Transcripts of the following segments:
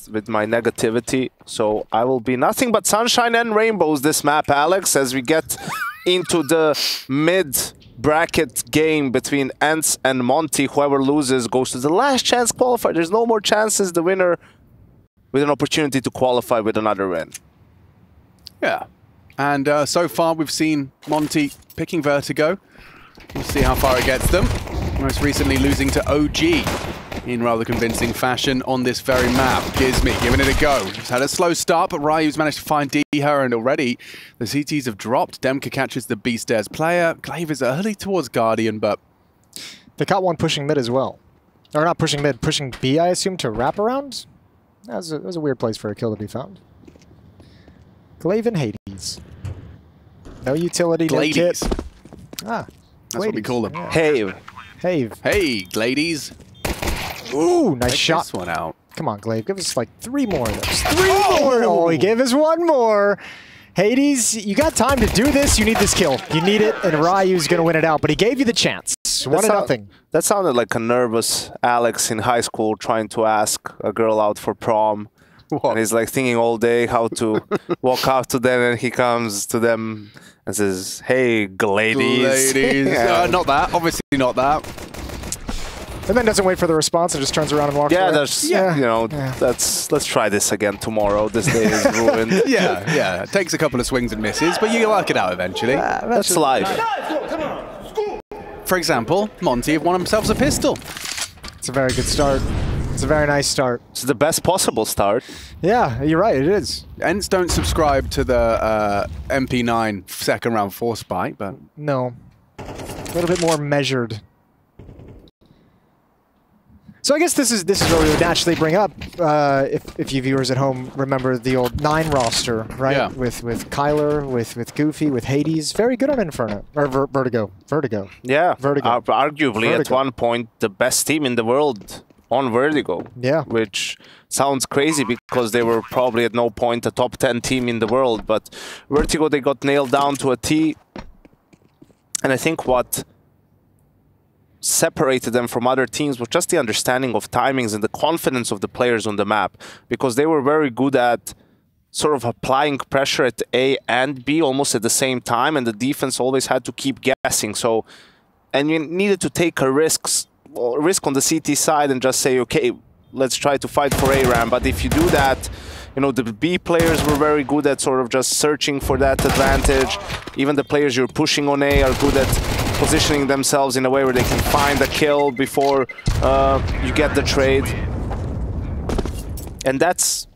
with my negativity. So I will be nothing but sunshine and rainbows this map, Alex, as we get into the mid-bracket game between ENCE and Monte. Whoever loses goes to the last chance qualifier. There's no more chances. The winner with an opportunity to qualify with another win. Yeah. And so far we've seen Monte picking Vertigo. We'll see how far it gets them. Most recently losing to OG in rather convincing fashion on this very map. Gizmy giving it a go. He's had a slow start, but Ryu's managed to find her, and already the CTs have dropped. Demka catches the B stairs player. Glaive is early towards Guardian, but they caught one pushing mid as well. Or not pushing mid, pushing B, I assume, to wrap around? That was a weird place for a kill to be found. Glaive and Hades. No utility, no kit. Ah, that's what we call them. Yeah. Have. Hey, Glades. Ooh, nice shot. This one out. Come on, Glaive. Give us like 3 more of those. 3 more! Oh, he gave us 1 more. Hades, you got time to do this. You need this kill. You need it, and Ryu's going to win it out. But he gave you the chance. 1-0. That sounded like a nervous Alex in high school trying to ask a girl out for prom. What? And he's like thinking all day how to walk up to them, and he comes to them and says, "Hey, Glades." Yeah. Not that. Obviously not that. And then doesn't wait for the response and just turns around and walks away. You know, let's try this again tomorrow. This day is ruined. Yeah. It takes a couple of swings and misses, but you work it out eventually. That's life. For example, Monte have won themselves a pistol. It's a very good start. It's a very nice start. It's the best possible start. Yeah, you're right, it is. ENCE don't subscribe to the MP9 second round force spike, but... No. A little bit more measured. So I guess this is what we would naturally bring up if you viewers at home remember the old 9 roster, right? Yeah. With Kyler, with Goofy, with Hades. Very good on Inferno. Or Vertigo. Yeah. Vertigo. Arguably at one point the best team in the world on Vertigo. Yeah. Which sounds crazy because they were probably at no point a top 10 team in the world. But Vertigo, they got nailed down to a T. And I think what separated them from other teams was just the understanding of timings and the confidence of the players on the map, because they were very good at sort of applying pressure at A and B almost at the same time, and the defense always had to keep guessing. So, and you needed to take a risk on the CT side and just say, okay, let's try to fight for A-Ram. But if you do that, you know, the B players were very good at sort of just searching for that advantage. Even the players you're pushing on A are good at positioning themselves in a way where they can find a kill before you get the trade. And that's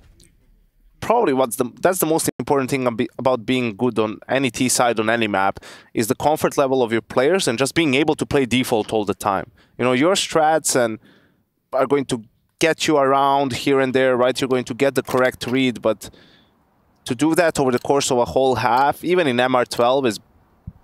probably that's the most important thing about being good on any T side on any map, is the comfort level of your players and just being able to play default all the time. You know, your strats are going to get you around here and there, right? You're going to get the correct read, but to do that over the course of a whole half, even in MR12, is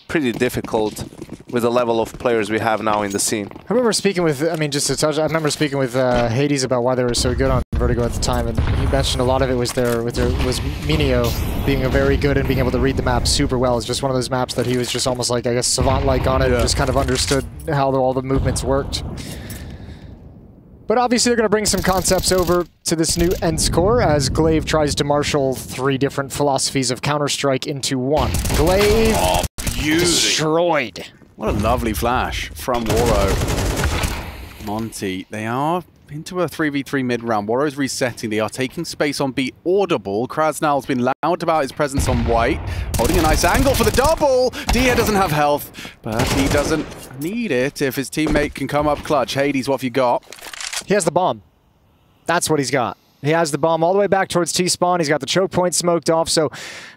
pretty difficult with the level of players we have now in the scene. I remember speaking with, I remember speaking with Hades about why they were so good on Vertigo at the time, and he mentioned a lot of it was was Minio being very good and being able to read the map super well. It's just one of those maps that he was just almost like, I guess, savant-like on it, just kind of understood how all the movements worked. But obviously they're going to bring some concepts over to this new ENCE core as Glaive tries to marshal 3 different philosophies of Counter-Strike into one. Glaive destroyed. What a lovely flash from Waro. Monte, they are into a 3v3 mid-round. Waro's resetting. They are taking space on B. Audible. Krasnal's been loud about his presence on white. Holding a nice angle for the double. Dia doesn't have health, but he doesn't need it if his teammate can come up clutch. Hades, what have you got? He has the bomb. That's what he's got. He has the bomb all the way back towards T-spawn. He's got the choke point smoked off, so a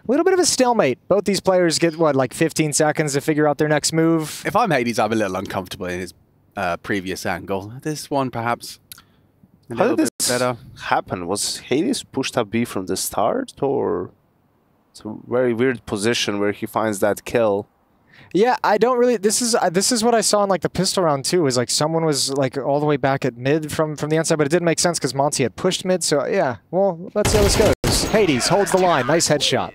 little bit of a stalemate. Both these players get, what, like 15 seconds to figure out their next move? If I'm Hades, I'm a little uncomfortable in his previous angle. This one, perhaps, a little bit better. Happen? Was Hades pushed up B from the start, or it's a very weird position where he finds that kill? Yeah, I don't really. This is what I saw in like the pistol round too. Is like someone was like all the way back at mid from the inside, but it didn't make sense because Monte had pushed mid. So yeah, well, let's see how this goes. Hades holds the line. Nice headshot.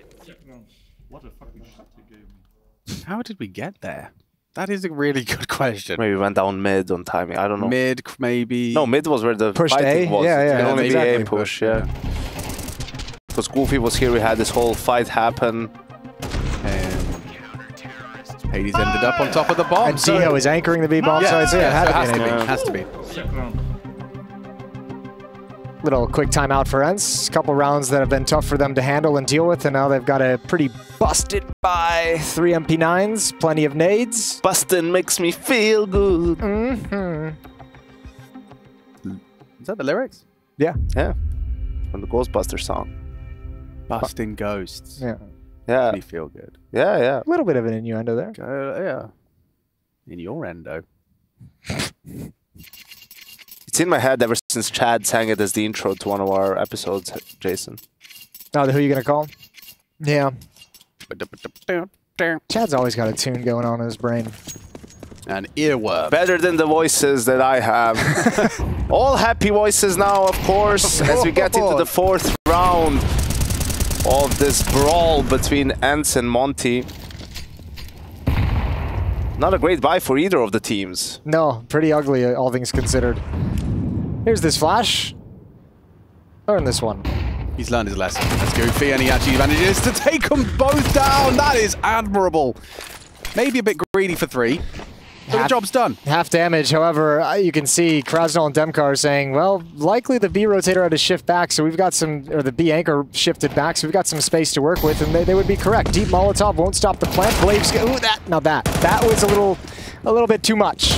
How did we get there? That is a really good question. Maybe went down mid on timing. I don't know. Mid, maybe. No, mid was where the Pushed fighting A? was. Yeah, It yeah, can only be exactly. A push, yeah. Because Goofy was here, we had this whole fight happen. And Hades ended up on top of the bomb. And Dio is anchoring the B bomb, so I'd say it had to be an AB. Has to be. Little quick timeout for ENCE. Couple rounds that have been tough for them to handle and deal with, and now they've got a pretty busted by 3 MP9s, plenty of nades. Bustin' makes me feel good. Mm-hmm. Is that the lyrics? Yeah. Yeah. From the Ghostbusters song. Busting ghosts. Yeah. Yeah. Makes me feel good. Yeah, yeah. A little bit of an innuendo there. Yeah. In your endo. It's in my head ever since Chad sang it as the intro to one of our episodes, Jason. Oh, who are you going to call? Yeah. Chad's always got a tune going on in his brain. An earworm. Better than the voices that I have. All happy voices now, of course, as we get into the 4th round of this brawl between ENCE and Monte. Not a great buy for either of the teams. No, pretty ugly, all things considered. Here's this flash. Learn this one. He's learned his lesson. That's Goofy, and he actually manages to take them both down. That is admirable. Maybe a bit greedy for 3, but the job's done. Half damage, however, you can see Krasnal and Demkar saying, well, likely the B rotator had to shift back, so we've got some, or the B anchor shifted back, so we've got some space to work with, and they would be correct. Deep Molotov won't stop the plant. Blade's, ooh, that was a little bit too much.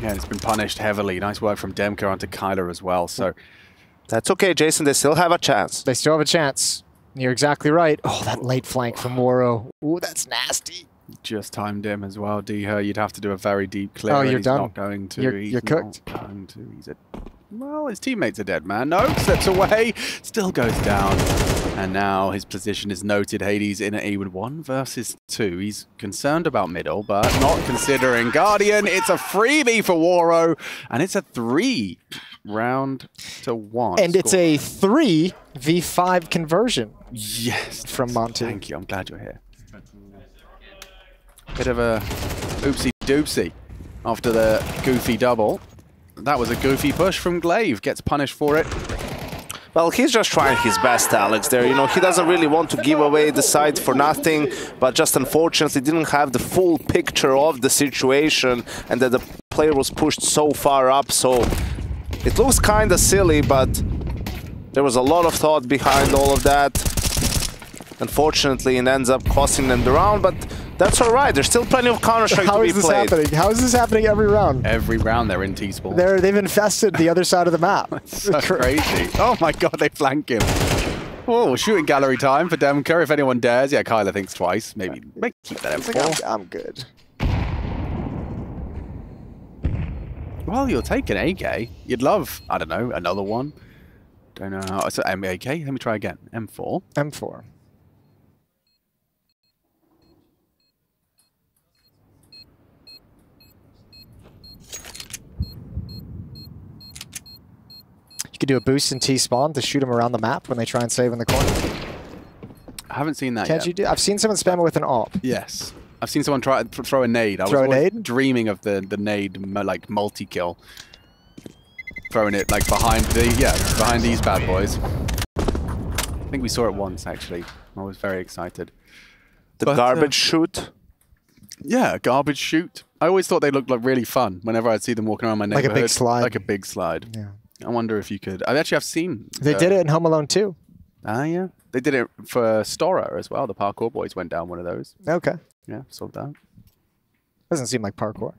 Yeah, it's been punished heavily. Nice work from Demkar onto Kyler as well, so. That's okay, Jason. They still have a chance. They still have a chance. You're exactly right. Oh, that late flank from Waro. Ooh, that's nasty. Just timed him as well, Deher. You'd have to do a very deep clear. Oh, you're he's done. Not going to. You're cooked. Not going to. He's a. Well, his teammate's a dead man. No, steps away. Still goes down. And now his position is noted. Hades in a 1 versus 2. He's concerned about middle, but not considering Guardian. It's a freebie for Waro, and it's a 3 round to 1. And it's a 3v5 conversion. Yes. From Monte. Thank you. I'm glad you're here. Bit of a oopsie-doopsie after the Goofy double. That was a Goofy push from Glaive. Gets punished for it. Well, he's just trying his best, Alex, there. You know, he doesn't really want to give away the side for nothing, but just unfortunately didn't have the full picture of the situation and that the player was pushed so far up. So it looks kind of silly, but there was a lot of thought behind all of that. Unfortunately, it ends up costing them the round, but that's all right. There's still plenty of Counter-Strike to be played. How is this happening every round? Every round they're in T-Spawn. They've infested the other side of the map. That's so crazy. Oh my god, they flank him. Oh, shooting gallery time for Demkar if anyone dares. Yeah, Kyler thinks twice. Maybe keep that M4. I'm good. Well, you'll take an AK. You'd love, I don't know, another one. Don't know how. So AK. Let me try again. M4. M4. You could do a boost in T-spawn to shoot them around the map when they try and save in the corner. I haven't seen that Can't yet. you do? I've seen someone spam it with an AWP. Yes. I've seen someone try to throw a nade. I Throw a was nade? dreaming of the nade, like, multi-kill. Throwing it, like, behind these bad boys. I think we saw it once, actually. I was very excited. The garbage shoot? Yeah, a garbage shoot. I always thought they looked like really fun whenever I'd see them walking around my neighborhood. Like a big slide. Like a big slide. Yeah. I wonder if you could. I've seen. They did it in Home Alone 2. Ah, yeah. They did it for Stora as well. The parkour boys went down one of those. Okay. Yeah, saw that. Doesn't seem like parkour.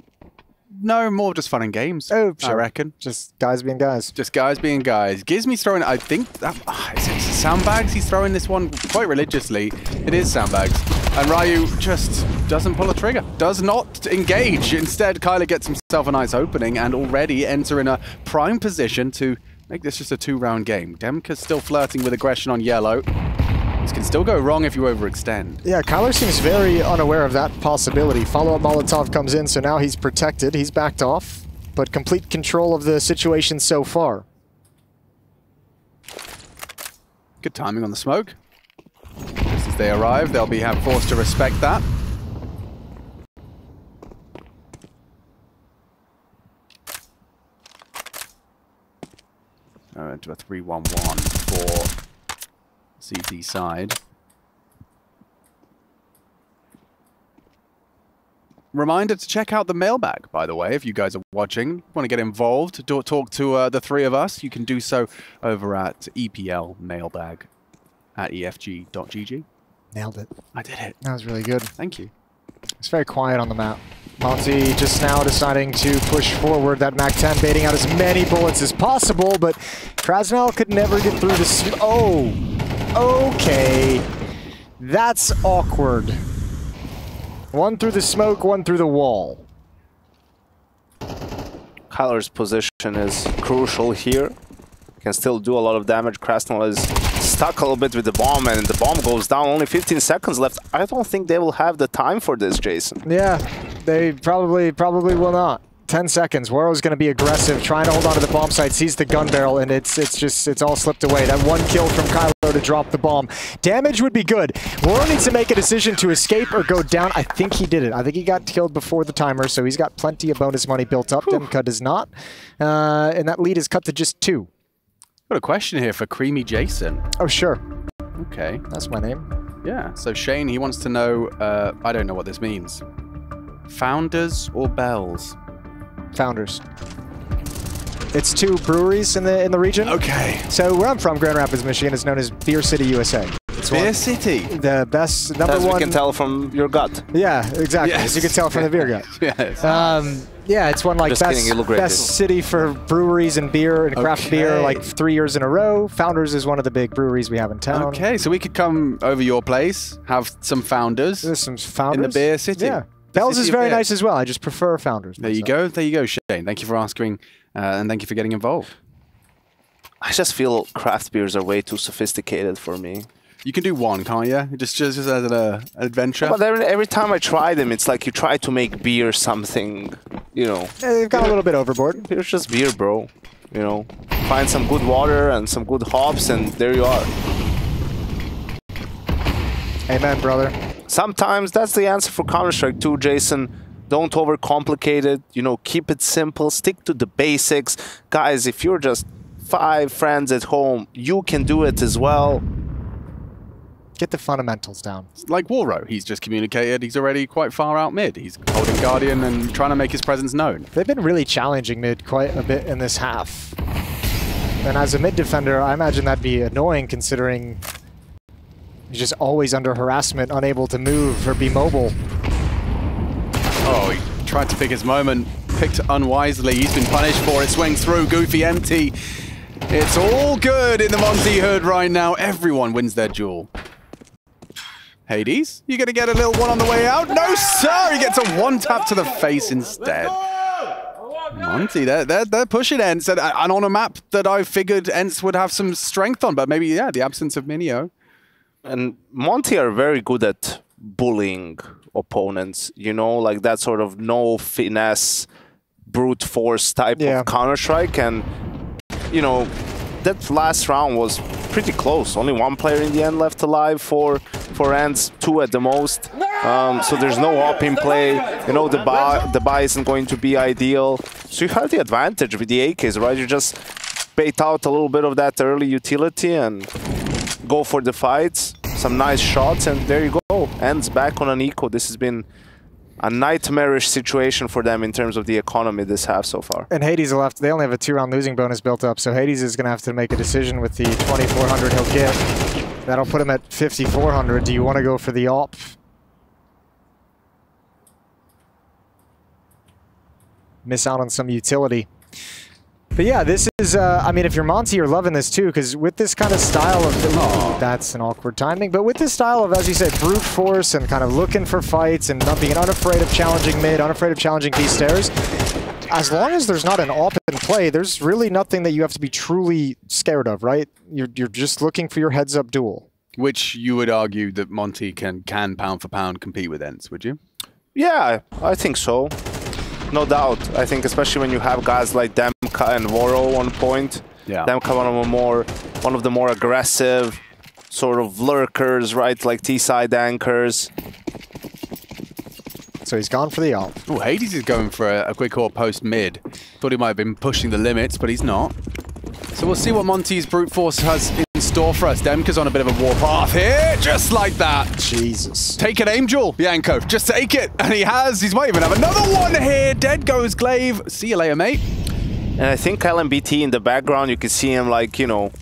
No, more just fun and games. Oh, sure. I reckon. Just guys being guys. Just guys being guys. Gizmy's throwing, I think, is it sandbags? He's throwing this one quite religiously. It is sandbags. And Ryu just doesn't pull a trigger. Does not engage. Instead, Kyler gets himself a nice opening and already enter in a prime position to make this just a 2-round game. Demka's still flirting with aggression on yellow. This can still go wrong if you overextend. Yeah, Kyler seems very unaware of that possibility. Follow-up Molotov comes in, so now he's protected. He's backed off, but complete control of the situation so far. Good timing on the smoke. Just as they arrive, they'll be forced to respect that. To a 3-1-1 for CT side. Reminder to check out the mailbag, by the way, if you guys are watching, want to get involved, talk to the three of us, you can do so over at EPL mailbag at efg.gg. Nailed it. I did it. That was really good. Thank you. It's very quiet on the map. Monte just now deciding to push forward that MAC-10, baiting out as many bullets as possible, but Krasnell could never get through the... Oh! Okay. That's awkward. One through the smoke, one through the wall. Kyler's position is crucial here. Can still do a lot of damage. Krasnell is stuck a little bit with the bomb, and the bomb goes down. Only 15 seconds left. I don't think they will have the time for this, Jason. Yeah, they probably will not. 10 seconds. Woro's going to be aggressive, trying to hold on to the bomb site, sees the gun barrel, and it's all slipped away. That one kill from Kylo to drop the bomb. Damage would be good. Woro needs to make a decision to escape or go down. I think he did it. I think he got killed before the timer, so he's got plenty of bonus money built up. Demka does not. And that lead is cut to just 2. Got a question here for Creamy Jason. Oh, sure. Okay. That's my name. Yeah, so Shane, he wants to know, I don't know what this means. Founders or bells? Founders. It's 2 breweries in the region. Okay. So where I'm from, Grand Rapids, Michigan, is known as Beer City, USA. It's Beer City. The best number As one. we can tell from your gut. Yeah, exactly. Yes. As you can tell from the beer gut. Yes. Yeah, it's won like Just kidding, you look great, best city for breweries and beer and craft beer like 3 years in a row. Founders is one of the big breweries we have in town. Okay, so we could come over your place, have some Founders. There's some Founders in the Beer City. Yeah. Bell's is City of very beer. nice as well. I just prefer Founders. There you go. There you go, Shane. Thank you for asking, and thank you for getting involved. I just feel craft beers are way too sophisticated for me. You can do one, can't you? Just as an adventure. But every time I try them, it's like you try to make beer something, you know. Yeah, they've got a little bit overboard. It's just beer, bro. You know, find some good water and some good hops, and there you are. Amen, brother. Sometimes that's the answer for Counter-Strike too, Jason. Don't overcomplicate it. You know, keep it simple. Stick to the basics. Guys, if you're just 5 friends at home, you can do it as well. Get the fundamentals down. Like Woro, he's just communicated. He's already quite far out mid. He's holding Guardian and trying to make his presence known. They've been really challenging mid quite a bit in this half. And as a mid defender, I imagine that'd be annoying considering he's just always under harassment, unable to move or be mobile. Oh, he tried to pick his moment, picked unwisely. He's been punished for it. Swings through, Goofy empty. It's all good in the Monte hood right now. Everyone wins their duel. Hades, you gonna get a little one on the way out? No, sir! He gets a one tap to the face instead. Monte, they're pushing ENCE, and on a map that I figured ENCE would have some strength on, but maybe, yeah, the absence of Minio. And Monte are very good at bullying opponents, you know, like that sort of no finesse, brute force type of Counter-Strike. And, you know, that last round was pretty close. Only 1 player in the end left alive for ENCE, 2 at the most. So there's no op in play. You know, the buy isn't going to be ideal. So you have the advantage with the AKs, right? You just bait out a little bit of that early utility and go for the fights. Some nice shots, and there you go. ENCE back on an eco. This has been a nightmarish situation for them in terms of the economy this half so far. And Hades left. They only have a 2-round losing bonus built up, so Hades is going to have to make a decision with the 2,400 he'll get. That'll put him at 5,400. Do you want to go for the op? Miss out on some utility. But yeah, this is, I mean, if you're Monte, you're loving this too, because with this kind of style of, that's an awkward timing, but with this style of, as you said, brute force and kind of looking for fights and not being unafraid of challenging mid, unafraid of challenging B stairs, as long as there's not an op in play, there's really nothing that you have to be truly scared of, right? You're just looking for your heads-up duel. Which you would argue that Monte can pound for pound compete with ENCE, would you? Yeah, I think so. No doubt. I think especially when you have guys like Demka and Woro on point. Yeah. Demka one of the more aggressive sort of lurkers, right? Like T-side anchors. So he's gone for the op. Oh, Hades is going for a quick or post mid. Thought he might have been pushing the limits, but he's not. So we'll see what Monte's brute force has in store for us. Demka's on a bit of a war path here, just like that. Jesus. Take it, Angel, Yanko. Just take it. And he has. He might even have another one here. Dead goes Glaive. See you later, mate. And I think LMBT in the background, you can see him like, you know,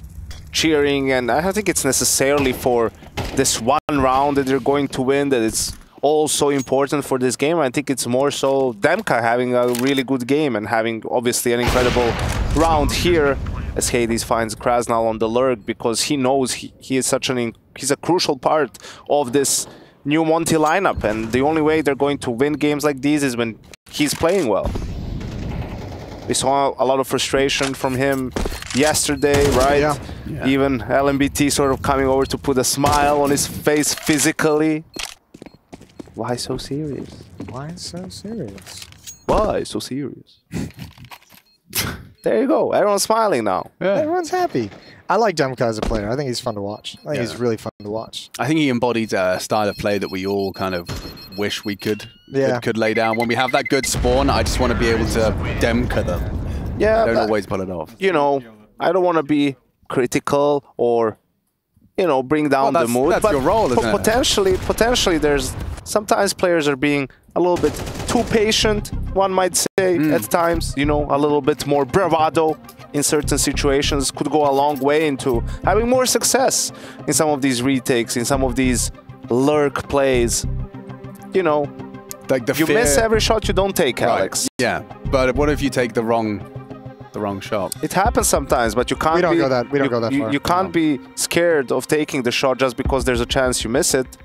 cheering. And I don't think it's necessarily for this one round that they're going to win that it's also important for this game. I think it's more so Demka having a really good game and having obviously an incredible round here as Hades finds Krasnal on the lurk, because he knows he is such he's a crucial part of this new Monte lineup, and the only way they're going to win games like these is when he's playing well. We saw a lot of frustration from him yesterday, right? Yeah. Even LMBT sort of coming over to put a smile on his face physically. Why so serious? Why so serious? Why so serious? There you go. Everyone's smiling now. Yeah. Everyone's happy. I like Demka as a player. I think he's fun to watch. I think he's really fun to watch. I think he embodied a style of play that we all kind of wish we could lay down. When we have that good spawn, I just want to be able to Demka them. Yeah, I don't always pull it off. You know, I don't want to be critical or, you know, bring down the mood. That's your role, isn't it? Potentially, there's sometimes players are being a little bit too patient, one might say, at times. You know, a little bit more bravado in certain situations could go a long way into having more success in some of these retakes, in some of these lurk plays. You know, like you miss every shot you don't take, Alex. Yeah, but what if you take the wrong shot? It happens sometimes, but you can't. We don't go that far. You can't be scared of taking the shot just because there's a chance you miss it.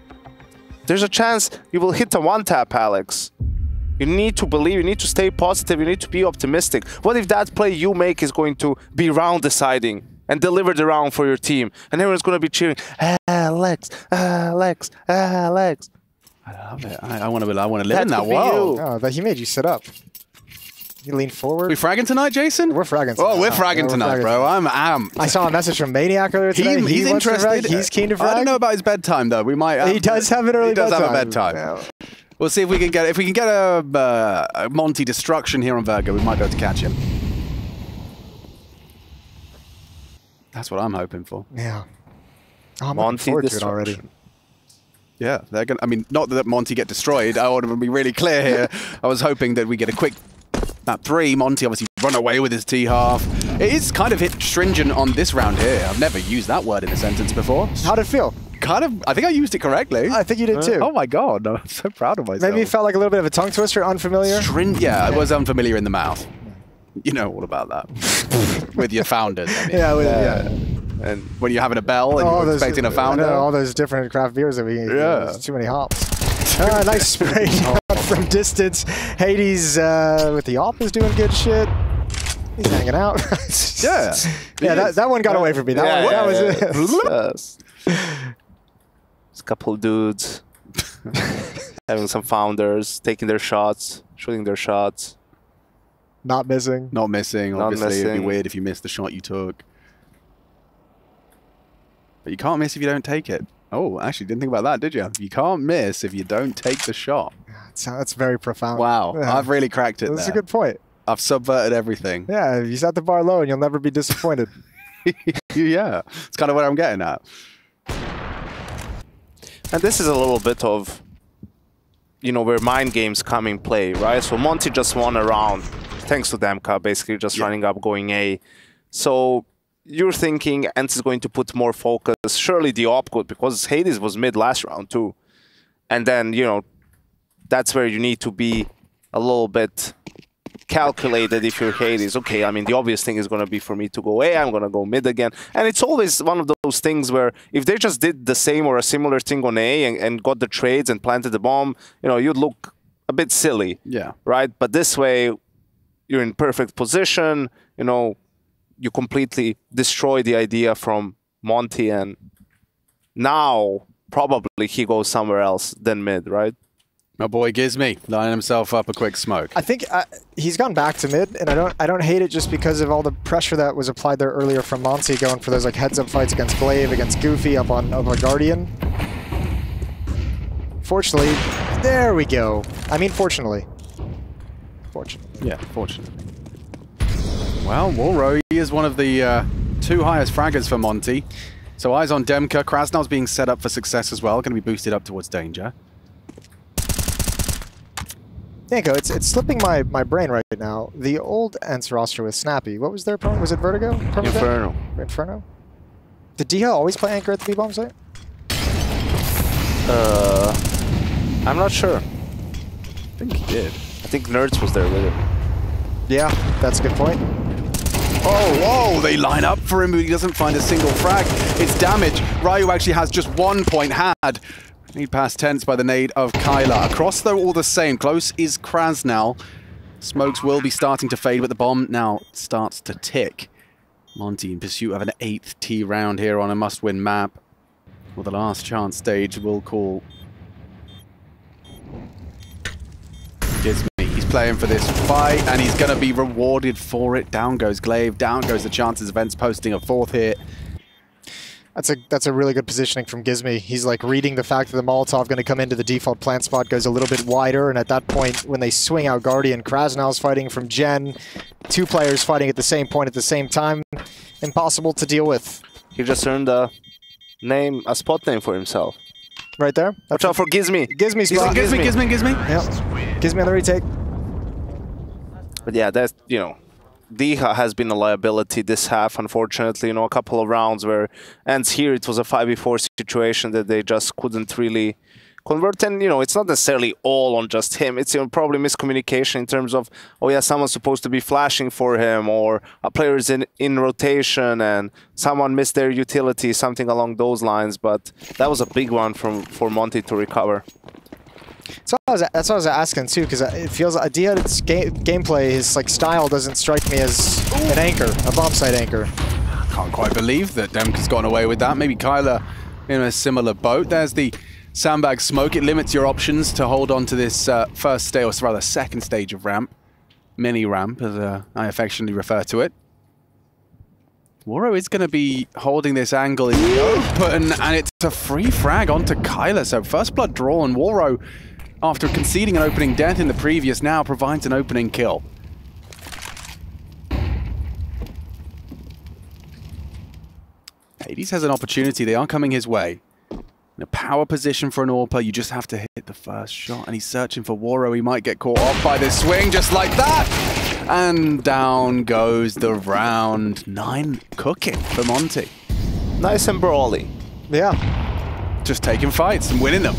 There's a chance you will hit a one-tap, Alex. You need to believe, you need to stay positive, you need to be optimistic. What if that play you make is going to be round deciding and deliver the round for your team? And everyone's going to be cheering, Alex, Alex, Alex. I love it. I want to live in that world. Oh, but he made you sit up. You lean forward. We fragging tonight, Jason? We're fragging tonight. Oh, we're fragging tonight, bro. I'm amped. I saw a message from Maniac earlier today. He's interested. He's keen to frag. I don't know about his bedtime though. We might. He does have an early bedtime. He does have a bedtime. Yeah. We'll see if we can get a Monte destruction here on Vertigo. We might be able to catch him. That's what I'm hoping for. Yeah. Oh, I'm Monte looking forward to it already. Yeah, they're gonna. I mean, not that Monte get destroyed. I want to be really clear here. I was hoping that we get a quick map 3. Monte obviously run away with his T-half. It is kind of hit stringent on this round here. I've never used that word in a sentence before. How'd it feel? Kind of. I think I used it correctly. I think you did too. Oh my god, I'm so proud of myself. Maybe it felt like a little bit of a tongue twister, unfamiliar. Yeah, it was unfamiliar in the mouth. You know all about that. With your founders. I mean. Yeah. And when you're having a bell and you're expecting a founder. All those different craft beers that we eat. Yeah. There's too many hops. Nice spray from distance. Hades with the op is doing good shit. He's hanging out. Yeah. That one got away from me. That was it. There's a couple of dudes having some founders, taking their shots, shooting their shots. Not missing. Not missing. Obviously, it'd be weird if you missed the shot you took. But you can't miss if you don't take it. Oh, actually, didn't think about that, did you? You can't miss if you don't take the shot. That's very profound. Wow, yeah. I've really cracked it. That's a good point. I've subverted everything. Yeah, you set the bar low and you'll never be disappointed. Yeah, it's kind of what I'm getting at. And this is a little bit of, you know, where mind games come in play, right? So Monte just won a round, thanks to Demka, basically just running up, going A. So you're thinking ENCE is going to put more focus. Surely the op could, because Hades was mid last round too. And then, you know, that's where you need to be a little bit calculated if you're Hades. Okay, I mean, the obvious thing is going to be for me to go A, I'm going to go mid again. And it's always one of those things where if they just did the same or a similar thing on A and got the trades and planted the bomb, you know, you'd look a bit silly. Yeah. Right? But this way, you're in perfect position, you know, you completely destroy the idea from Monte, and now probably he goes somewhere else than mid, right? My boy Gizmy lining himself up a quick smoke. I think he's gone back to mid, and I don't hate it just because of all the pressure that was applied there earlier from Monte, going for those like heads-up fights against Glaive, against Goofy, up on Guardian. Fortunately, there we go. I mean, fortunately. Fortunately. Yeah, fortunately. Well, Walro, he is one of the 2 highest fraggers for Monte. So eyes on Demka. Krasnal's being set up for success as well. Going to be boosted up towards danger. Nico, it's slipping my brain right now. The old ENCE roster with Snappy, what was their opponent? Was it Vertigo? Inferno. Inferno? Did Diha always play anchor at the B-bomb site? I'm not sure. I think he did. I think Nerds was there with him. Yeah, that's a good point. Oh, whoa, they line up for him, but he doesn't find a single frag. It's damage. Ryu actually has just 1 point had. Need past tense by the nade of Kyla. Across, though, all the same. Close is Krasnal. Smokes will be starting to fade, but the bomb now starts to tick. Monte in pursuit of an 8th T round here on a must-win map. Well, the last chance stage will call Gizmi. He's playing for this fight, and he's going to be rewarded for it. Down goes Glaive. Down goes the chances of ENCE posting a 4th hit. That's a really good positioning from Gizmi. He's like reading the fact that the Molotov going to come into the default plant spot, goes a little bit wider, and at that point, when they swing out Guardian, Krasnal's fighting from Gen, 2 players fighting at the same point at the same time. Impossible to deal with. He just earned a spot name for himself. Right there. Watch out for Gizmi. Gizmi spot. Gizmi. Yep. Gizmi on the retake. But yeah, that's, you know, Diha has been a liability this half, unfortunately. You know, a couple of rounds where ENCE here, it was a 5v4 situation that they just couldn't really convert. And, you know, it's not necessarily all on just him. It's, you know, probably miscommunication in terms of, oh yeah, someone's supposed to be flashing for him, or a player is in rotation and someone missed their utility, something along those lines. But that was a big one for Monte to recover. So that's what I was asking too, because it feels like Diha's gameplay, his like style doesn't strike me as an anchor, a bomb site anchor. Can't quite believe that Demka's gone away with that. Maybe Kyla in a similar boat. There's the sandbag smoke. It limits your options to hold on to this first stage, or rather second stage of ramp. Mini ramp, as I affectionately refer to it. Waro is going to be holding this angle in the open, and it's a free frag onto Kyla. So first blood drawn. Waro, after conceding an opening death in the previous, now provides an opening kill. Hades has an opportunity. They are coming his way. In a power position for an AWPer, you just have to hit the first shot. And he's searching for Waro. He might get caught off by this swing just like that. And down goes the round. 9 cooking for Monte. Nice and brawly. Yeah. Just taking fights and winning them.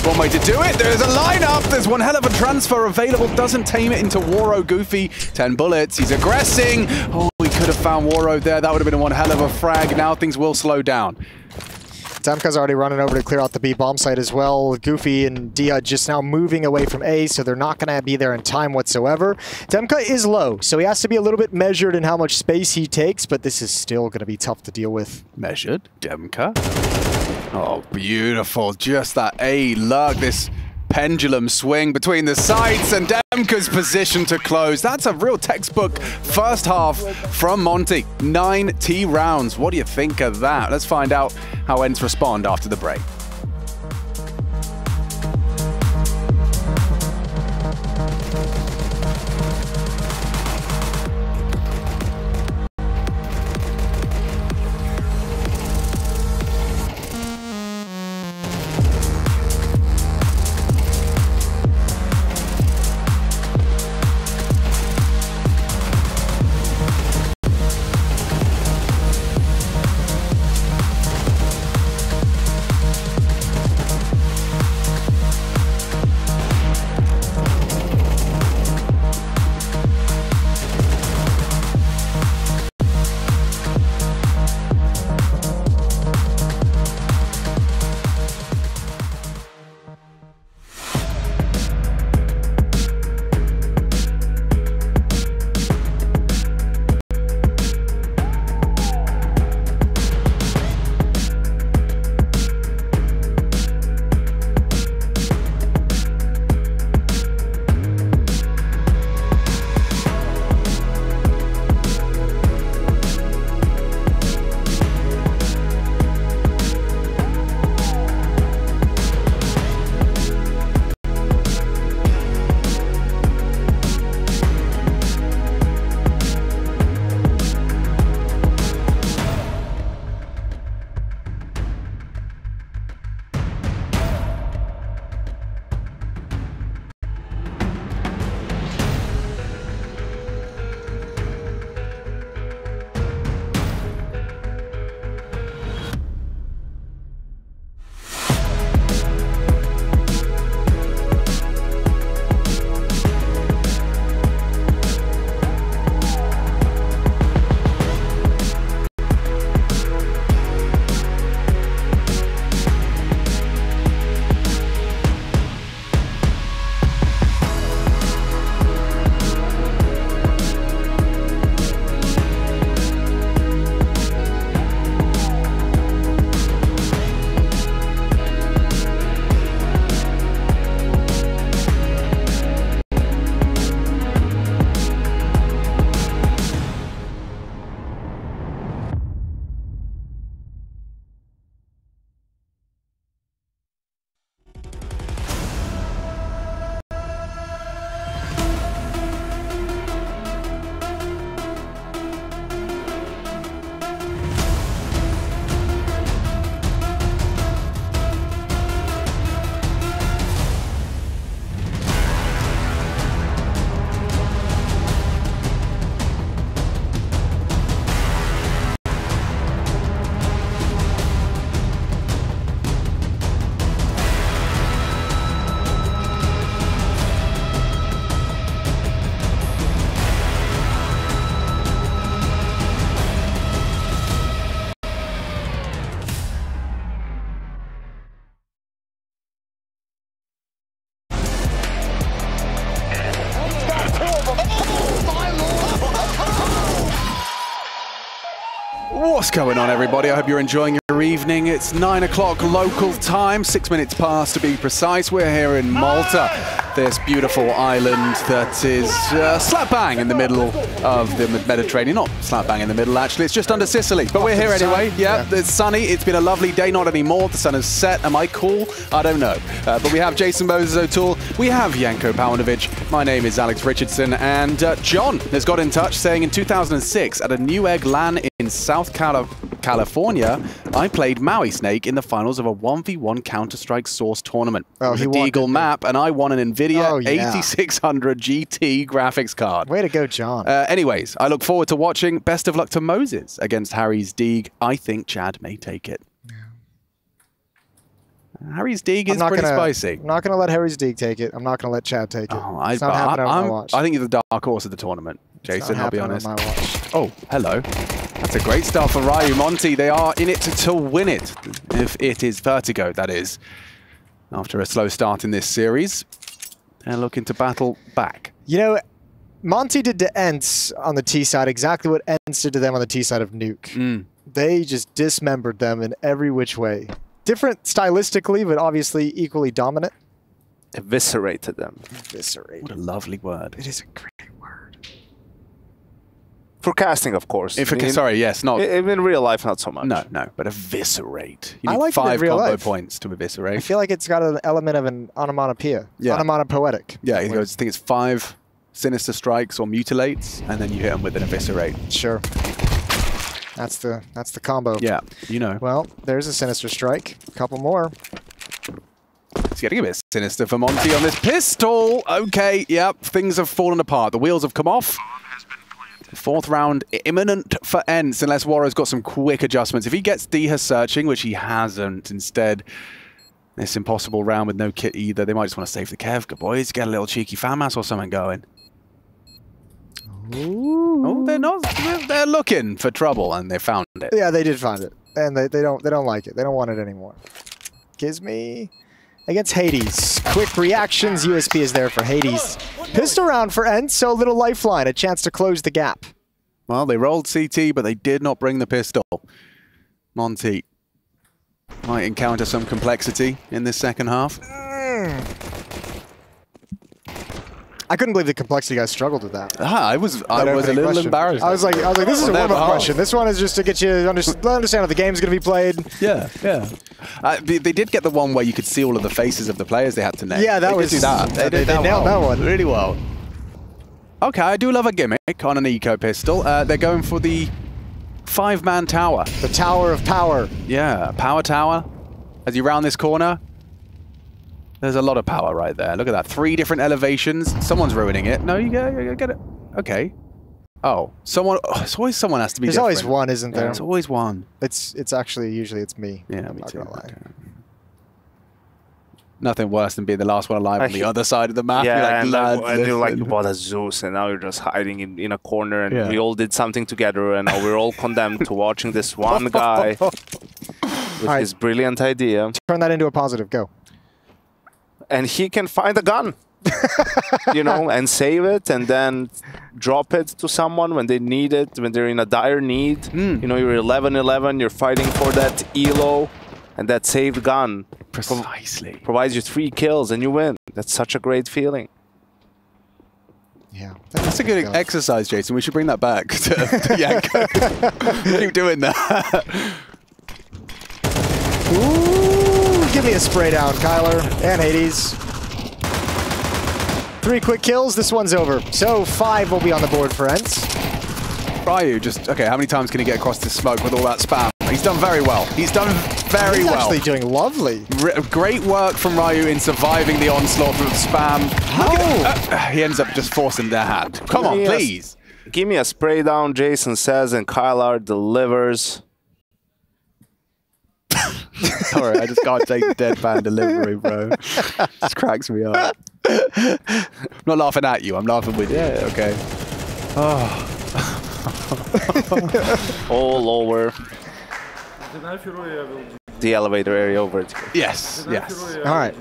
One way to do it. There's a lineup. There's one hell of a transfer available. Doesn't tame it into Waro. Goofy. 10 bullets. He's aggressing. Oh, he could have found Waro there. That would have been one hell of a frag. Now things will slow down. Demka's already running over to clear out the B bomb site as well. Goofy and Diha just now moving away from A, so they're not going to be there in time whatsoever. Demka is low, so he has to be a little bit measured in how much space he takes, but this is still going to be tough to deal with. Measured, Demka. Oh, beautiful. Just that A lug, this pendulum swing between the sights, and Demka's position to close. That's a real textbook first half from Monte. 9 T rounds. What do you think of that? Let's find out how ENCE respond after the break. What's going on, everybody? I hope you're enjoying your evening. It's 9 o'clock local time, 6 minutes past to be precise. We're here in Malta, this beautiful island that is slap bang in the middle of the Mediterranean. Not slap bang in the middle, actually. It's just under Sicily. But we're here anyway. Yeah, it's sunny. It's been a lovely day. Not anymore. The sun has set. Am I cool? I don't know. But we have Jason Moses O'Toole. We have Janko Paunovic. My name is Alex Richardson. And John has got in touch saying in 2006 at a Newegg LAN in South California, I played Maui Snake in the finals of a 1v1 Counter-Strike Source tournament. Oh, he won Deagle map, and I won an NVIDIA 8600 GT graphics card. Way to go, John. Anyways, I look forward to watching. Best of luck to Moses against Harry's Deeg. I think Chad may take it. Harry's Deeg is pretty spicy. I'm not going to let Harry's Deeg take it. I'm not going to let Chad take it. Oh, it's not happening on my watch. I think you're the dark horse of the tournament, Jason, I'll be honest. On my watch. Oh, hello. That's a great start for Ryu. Monte, they are in it to win it. If it is Vertigo, that is. After a slow start in this series, they're looking to battle back. You know, Monte did to ENCE on the T side exactly what ENCE did to them on the T side of Nuke. They just dismembered them in every which way. Different stylistically, but obviously equally dominant. Eviscerated them. Eviscerated. What a lovely word. It is a great word. For casting, of course. Sorry, yes, not... In real life, not so much. No, but eviscerate. You need like 5 combo life. points to eviscerate. I feel like it's got an element of an onomatopoeia. Yeah. Onomatopoetic. Yeah, I think it's 5 sinister strikes or mutilates, and then you hit them with an eviscerate. Sure. That's the combo. Yeah, you know. Well, there's a sinister strike. A couple more. It's getting a bit sinister for Monte on this pistol. Okay, yep, things have fallen apart. The wheels have come off. Fourth round imminent for ENCE, unless Warro's got some quick adjustments. If he gets Diha searching, which he hasn't, instead, this impossible round with no kit either, they might just want to save the Kevka boys, get a little cheeky FAMAS or something going. Ooh. Oh, they're not. They're looking for trouble, and they found it. Yeah, they did find it, and they don't like it. They don't want it anymore. Gives me against Hades. Quick reactions. USP is there for Hades. Pistol round for ENCE, so a little lifeline, a chance to close the gap. Well, they rolled CT, but they did not bring the pistol. Monte might encounter some complexity in this second half. I couldn't believe the complexity guys struggled with that. I was a little embarrassed. I was like, this is a warm-up question. This one is just to get you to understand how the game's going to be played. Yeah. They did get the one where you could see all of the faces of the players they had to name. Yeah, They nailed that one really well. Okay, I do love a gimmick on an eco pistol. They're going for the 5-man tower. The Tower of Power. Yeah, power tower. As you round this corner, there's a lot of power right there. Look at that. 3 different elevations. Someone's ruining it. No, you get it. Okay. Oh, someone. Oh, it's always someone has to be. There's different. always one, isn't there? There's always one. It's actually usually me. Yeah, me too. Nothing worse than being the last one alive on the other side of the map. Yeah, and you're like, what a Zeus, and now you're just hiding in a corner, and we all did something together, and now we're all condemned to watching this one guy with his brilliant idea. Turn that into a positive. Go. And he can find a gun, you know, and save it, and then drop it to someone when they need it, when they're in a dire need. You know, you're 11-11, you're fighting for that elo, and that saved gun precisely provides you 3 kills, and you win. That's such a great feeling. Yeah, that's a good exercise, Jason. We should bring that back to Janko. Keep doing that. Ooh, give me a spray down, Kyler and Hades. 3 quick kills, this one's over. So 5 will be on the board for ENCE. Ryu, okay, how many times can he get across this smoke with all that spam? He's done very well. He's done very well. He's actually doing lovely. Great work from Ryu in surviving the onslaught of spam. He ends up just forcing their hand. Come on, please. Give me a spray down, Jason says, and Kylar delivers. Sorry, I just can't take the deadpan delivery, bro. Just cracks me up. I'm not laughing at you, I'm laughing with you. Yeah, okay. Oh. All over the elevator area over it. Yes. All right.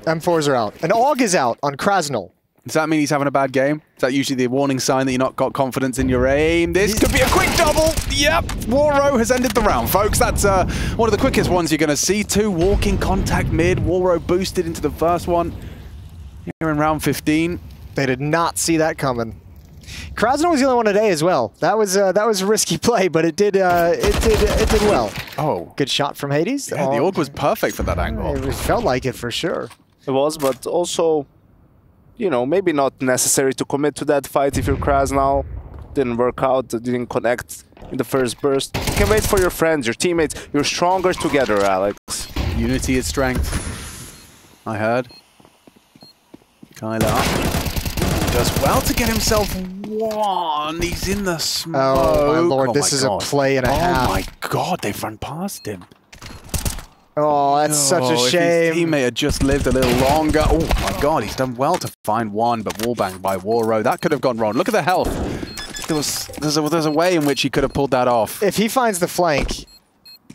M4s are out. And AUG is out on Krasnal. Does that mean he's having a bad game? Is that usually the warning sign that you're not got confidence in your aim? This could be a quick double. Yep, Waro has ended the round, folks. That's one of the quickest ones you're going to see. 2 walking contact mid. Waro boosted into the first one here in round 15. They did not see that coming. Krasno was the only one today as well. That was a risky play, but it did well. Oh, good shot from Hades. Yeah, the AUG was perfect for that angle. It felt like it for sure. It was, but also, you know, maybe not necessary to commit to that fight if you're Krasno. Didn't work out, didn't connect in the first burst. You can wait for your friends, your teammates. You're stronger together, Alex. Unity is strength. I heard. Kyler does well to get himself one. He's in the smoke. Oh my lord, this is a play and a half. Oh my god, they've run past him. Oh, that's such a shame. If his teammate had just lived a little longer. Oh my god, he's done well to find one, but wallbang by Waro. That could have gone wrong. Look at the health. There's a way in which he could have pulled that off. If he finds the flank,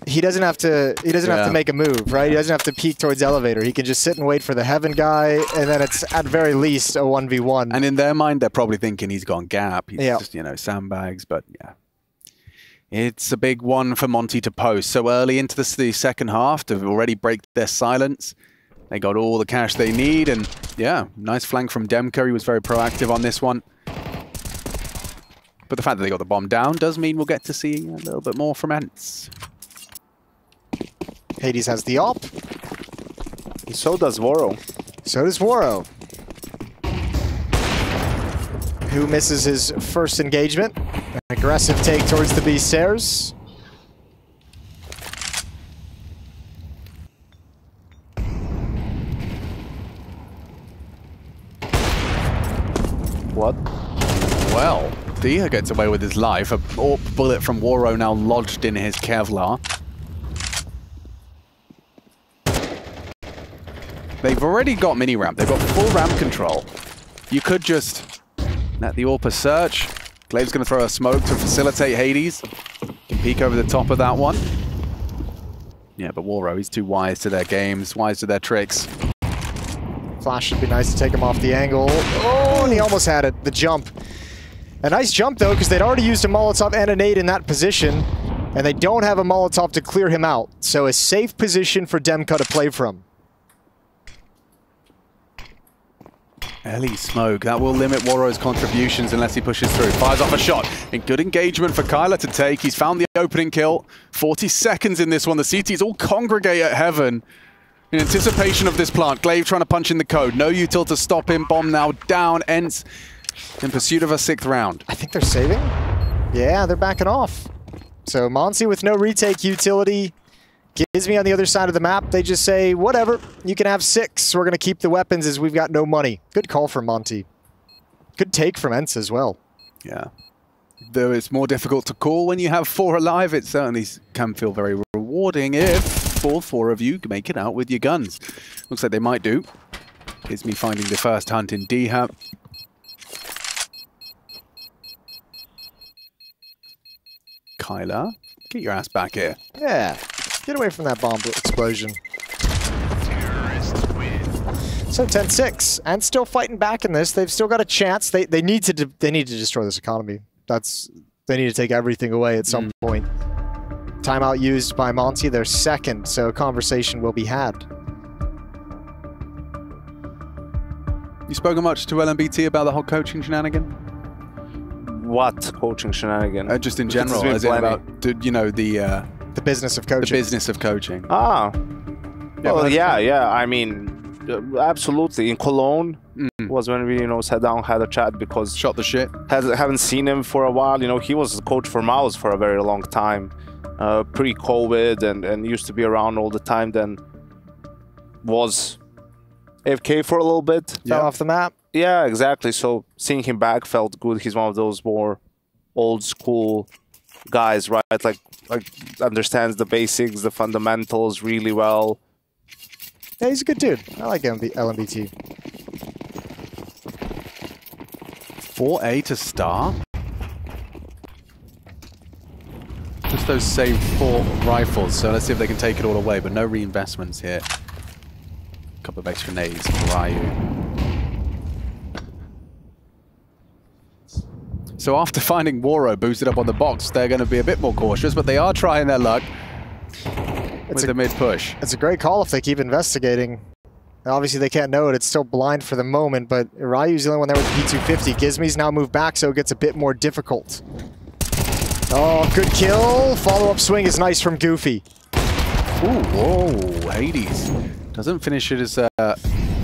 he doesn't have to make a move, right? He doesn't have to peek towards elevator. He can just sit and wait for the heaven guy, and then it's at very least a 1v1. And in their mind, they're probably thinking he's gone gap. He's yeah. just, you know, sandbags, but yeah. It's a big one for Monte to post. So early into the second half to already break their silence. They got all the cash they need, and yeah, nice flank from Demko. He was very proactive on this one. But the fact that they got the bomb down does mean we'll get to see a little bit more from ENCE. Hades has the op. And so does Waro. So does Waro. Who misses his first engagement. An aggressive take towards the B stairs. What? Well, Dia gets away with his life. A AWP bullet from Waro now lodged in his Kevlar. They've already got mini ramp. They've got full ramp control. You could just let the AWP search. Glaive's going to throw a smoke to facilitate Hades. Can peek over the top of that one. Yeah, but Waro, he's too wise to their games, wise to their tricks. Flash should be nice to take him off the angle. Oh, and he almost had it. The jump. A nice jump, though, because they'd already used a Molotov and a nade in that position, and they don't have a Molotov to clear him out. So a safe position for Demko to play from. Ellie smoke. That will limit Waro's contributions unless he pushes through. Fires off a shot. And good engagement for Kyler to take. He's found the opening kill. 40 seconds in this one. The CTs all congregate at heaven in anticipation of this plant. Glaive trying to punch in the code. No util to stop him. Bomb now down. ENCE in pursuit of a 6th round. I think they're saving. Yeah, they're backing off. So Monte with no retake utility. Gives me on the other side of the map. They just say, whatever, you can have 6. We're going to keep the weapons as we've got no money. Good call from Monte. Good take from ENCE as well. Yeah. Though it's more difficult to call when you have 4 alive, it certainly can feel very rewarding if all 4 of you can make it out with your guns. Looks like they might do. Here's me finding the first hunt in D-Hub. Kyler, get your ass back here. Yeah. Get away from that bomb explosion. So 10-6, and still fighting back in this. They've still got a chance. They need to destroy this economy. They need to take everything away at some point. Timeout used by Monte, their 2nd, so a conversation will be had. You spoken much to LMBT about the whole coaching shenanigan? What coaching shenanigan? Just in general, as in about, you know, the business of coaching. The business of coaching. Ah. Well, yeah. I mean, absolutely. In Cologne was when we, you know, sat down, had a chat because... Shot the shit. Haven't seen him for a while. You know, he was the coach for Mouse for a very long time. Pre-COVID and used to be around all the time. Then was AFK for a little bit. Fell off the map. Yeah, exactly. So seeing him back felt good. He's one of those more old school guys, right? Like understands the basics, the fundamentals really well. Yeah, he's a good dude. I like LMBT. 4A to star. Just those same 4 rifles, so let's see if they can take it all away, but no reinvestments here. A couple of extra nades for Ryu. So after finding Waro boosted up on the box, they're going to be a bit more cautious, but they are trying their luck with the mid-push. It's a great call if they keep investigating. Obviously, they can't know it. It's still blind for the moment, but Ryu's the only one there with P250. Gizmi's now moved back, so it gets a bit more difficult. Oh, good kill. Follow-up swing is nice from Goofy. Ooh, whoa, Hades doesn't finish it as,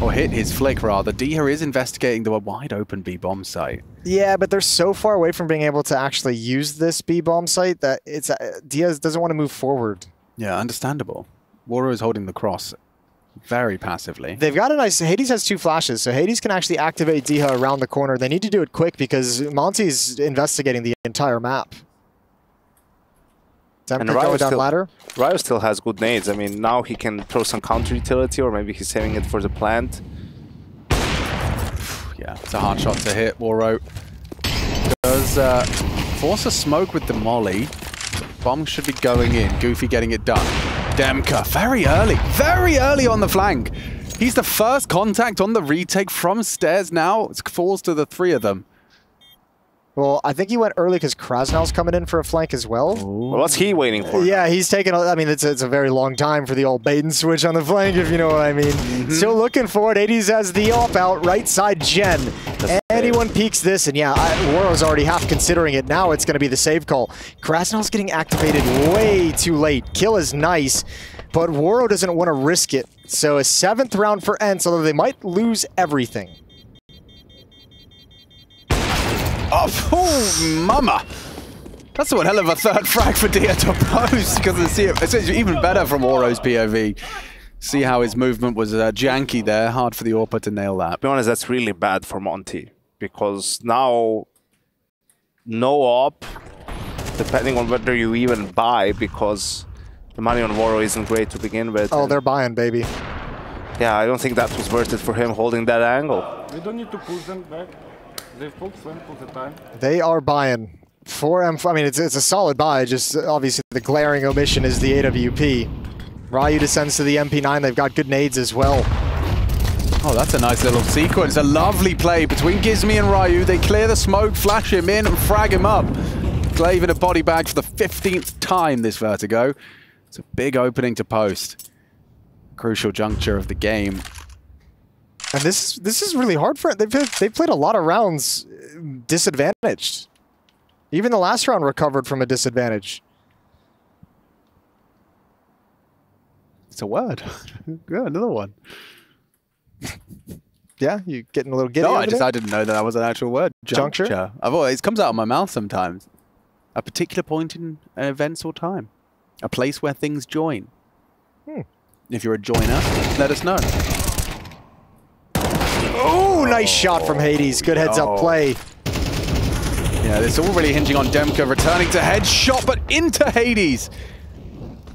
or hit his flick rather. Dia is investigating the wide open B-bomb site. Yeah, but they're so far away from being able to actually use this B-bomb site that it's Diaz doesn't want to move forward. Yeah, understandable. Waro is holding the cross very passively. They've got a nice... Hades has 2 flashes, so Hades can actually activate Diha around the corner. They need to do it quick because Monte's investigating the entire map. And Ryo down ladder. Ryo still has good nades. I mean, now he can throw some counter utility, or maybe he's saving it for the plant. Yeah, it's a hard shot to hit. Waro does force a smoke with the molly. Bomb should be going in. Goofy getting it done. Demka, very early on the flank. He's the first contact on the retake from stairs now. It falls to the 3 of them. Well, I think he went early because Krasnow's coming in for a flank as well. Well, what's he waiting for? Yeah, he's taking... I mean, it's a very long time for the old bait and switch on the flank, if you know what I mean. Still looking for it. 80s has the op out, right side gen. Anyone peeks this, and yeah, Waro's already half considering it. Now it's going to be the save call. Krasnow's getting activated way too late. Kill is nice, but Waro doesn't want to risk it. So a 7th round for ENCE, although they might lose everything. Oh, mama! That's one hell of a 3rd frag for Dia to post, because it's even better from Waro's POV. See how his movement was janky there. Hard for the AWPer to nail that. To be honest, that's really bad for Monte, because now no op, depending on whether you even buy, because the money on Waro isn't great to begin with. Oh, they're buying, baby. Yeah, I don't think that was worth it for him holding that angle. We don't need to push them back. They focus them all the time. They are buying. 4M, I mean, it's a solid buy, just obviously the glaring omission is the AWP. Ryu descends to the MP9, they've got good nades as well. Oh, that's a nice little sequence. A lovely play between Gizmi and Ryu. They clear the smoke, flash him in, and frag him up. Glaive in a body bag for the 15th time this Vertigo. It's a big opening to post. Crucial juncture of the game. And this is really hard for it. They've played a lot of rounds disadvantaged. Even the last round recovered from a disadvantage. It's a word. Yeah, another one. Yeah, you getting a little giddy? No, I didn't know that was an actual word. Juncture. It comes out of my mouth sometimes. A particular point in an event or time. A place where things join. If you're a joiner, let us know. Oh, nice shot from Hades. Good heads-up play. Yeah, this all really hinging on Demka returning to headshot, but into Hades.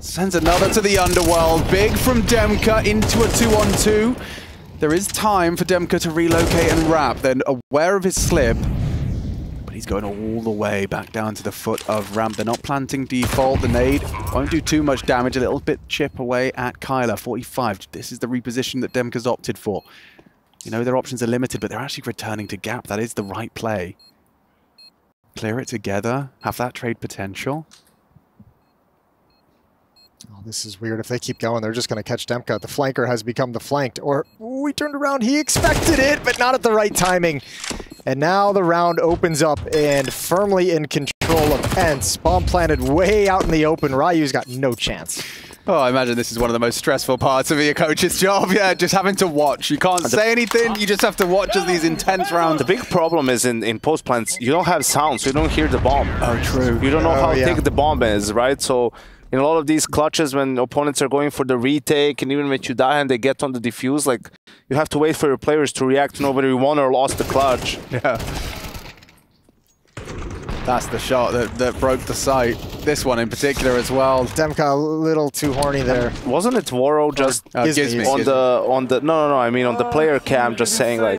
Sends another to the underworld. Big from Demka into a 2-on-2. There is time for Demka to relocate and wrap. They're aware of his slip, but he's going all the way back down to the foot of ramp. They're not planting default. The nade won't do too much damage. A little bit chip away at Kyler, 45. This is the reposition that Demka's opted for. You know, their options are limited, but they're actually returning to gap. That is the right play. Clear it together, have that trade potential. Oh, this is weird. If they keep going, they're just going to catch Demka. The flanker has become the flanked. Or, ooh, he turned around. He expected it, but not at the right timing. And now the round opens up and firmly in control of ENCE. Bomb planted way out in the open. Ryu's got no chance. Oh, I imagine this is one of the most stressful parts of your coach's job. Yeah, just having to watch. You can't say anything. You just have to watch as these intense rounds. The big problem is in post plants, you don't have sound, so you don't hear the bomb. Oh, true. You don't know how thick the bomb is, right? So in a lot of these clutches, when opponents are going for the retake, and even when you die and they get on the defuse, like, you have to wait for your players to react to know whether you won or lost the clutch. Yeah. That's the shot that broke the sight. This one in particular as well. Demka a little too horny there. Wasn't it Waro just Gizmi. on the no, I mean on the player cam just saying like,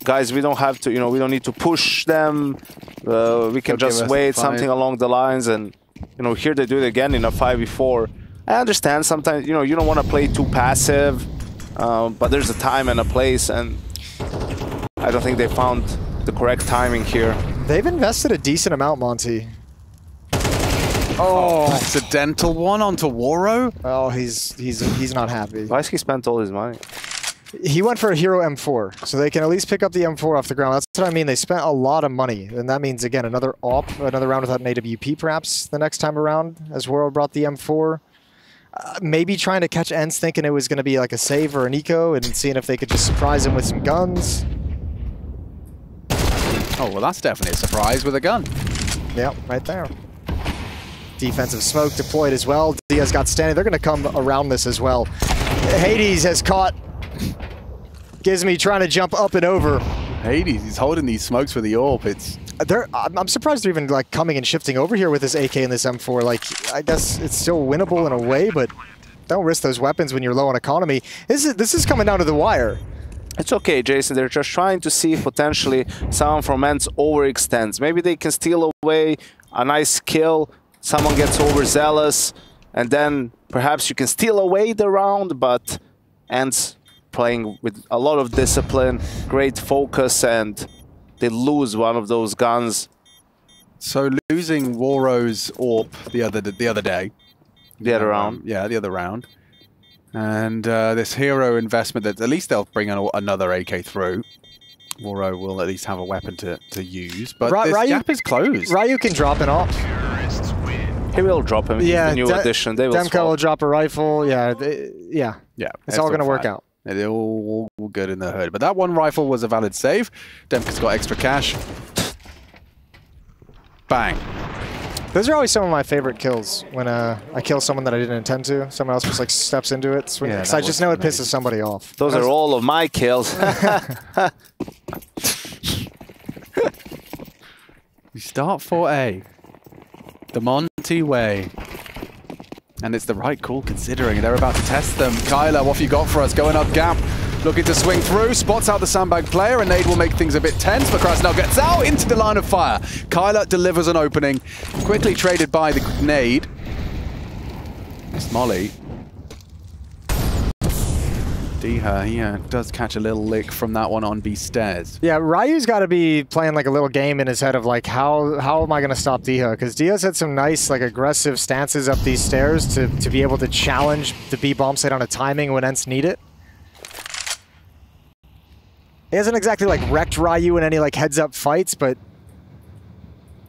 guys, we don't have to, you know, we don't need to push them. We can just wait, something along the lines, and you know, here they do it again in a 5v4. I understand sometimes, you know, you don't want to play too passive, but there's a time and a place, and I don't think they found the correct timing here. They've invested a decent amount, Monte. Oh, accidental one onto Waro. Oh, he's not happy. Why has he spent all his money? He went for a hero M4, so they can at least pick up the M4 off the ground. That's what I mean. They spent a lot of money, and that means, again, another AWP, another round without an AWP perhaps the next time around, as Waro brought the M4. Maybe trying to catch ENCE, thinking it was going to be like a save or an eco, and seeing if they could just surprise him with some guns. Oh, well, that's definitely a surprise with a gun. Yep, right there. Defensive smoke deployed as well. Diaz got standing. They're going to come around this as well. Hades has caught Gizmy trying to jump up and over. Hades, he's holding these smokes for the AWP. I'm surprised they're even like coming and shifting over here with this AK and this M4. Like, I guess it's still winnable in a way, but don't risk those weapons when you're low on economy. This is coming down to the wire. It's okay, Jason. They're just trying to see if potentially someone from ENCE overextends. Maybe they can steal away a nice kill. Someone gets overzealous, and then perhaps you can steal away the round, but ENCE playing with a lot of discipline, great focus, and they lose one of those guns. So losing Waro's AWP the other day. The other round. Yeah, the other round. And this hero investment, that at least they'll bring another AK through. Waro will at least have a weapon to use, but this gap is closed. Ryu can drop an AWP. He will drop him. Yeah, the new addition. They will Demko will drop a rifle. Yeah, yeah. It's all going to work out. They're all good in the hood. But that one rifle was a valid save. Demko's got extra cash. Bang. Those are always some of my favorite kills, when I kill someone that I didn't intend to. Someone else just like steps into it. Yeah, I just know it pisses somebody off. Those are all of my kills. You start 4A. The Monte way. And it's the right call considering they're about to test them. Kyler, what have you got for us? Going up gap. Looking to swing through, spots out the sandbag player, and nade will make things a bit tense, but Krasnell gets out into the line of fire. Kyler delivers an opening, quickly traded by the nade. It's Molly. Diha, he does catch a little lick from that one on B stairs. Yeah, Ryu's got to be playing like a little game in his head of like, how am I going to stop Diha? Because Diha's had some nice, like, aggressive stances up these stairs to be able to challenge the B bomb site on a timing when ENCE need it. He hasn't exactly like wrecked Ryu in any like heads-up fights, but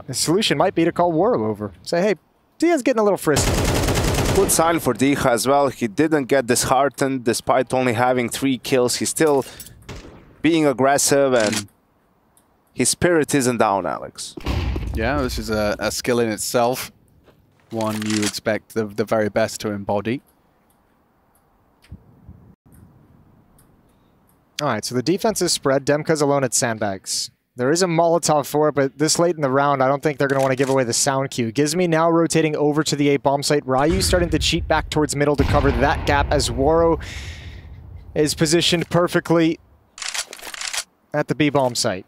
the solution might be to call Waro over. Say, hey, Diha's getting a little frisky. Good sign for Diha as well. He didn't get disheartened despite only having 3 kills. He's still being aggressive, and his spirit isn't down, Alex. Yeah, this is a skill in itself. One you expect the very best to embody. All right, so the defense is spread. Demka's alone at sandbags. There is a Molotov for it, but this late in the round, I don't think they're going to want to give away the sound cue. Gizmy now rotating over to the A bomb site. Ryu starting to cheat back towards middle to cover that gap as Waro is positioned perfectly at the B bomb site.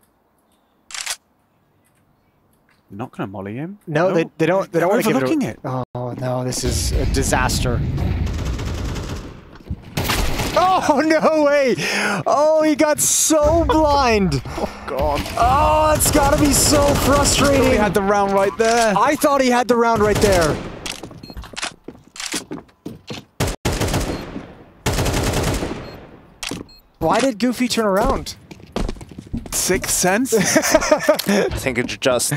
You're not going to molly him? No, they don't want to give it. Oh no, this is a disaster. Oh, no way! Oh, he got so blind! Oh, God. Oh, it's got to be so frustrating! He had the round right there. I thought he had the round right there. Why did Goofy turn around? Sixth sense? I think it's just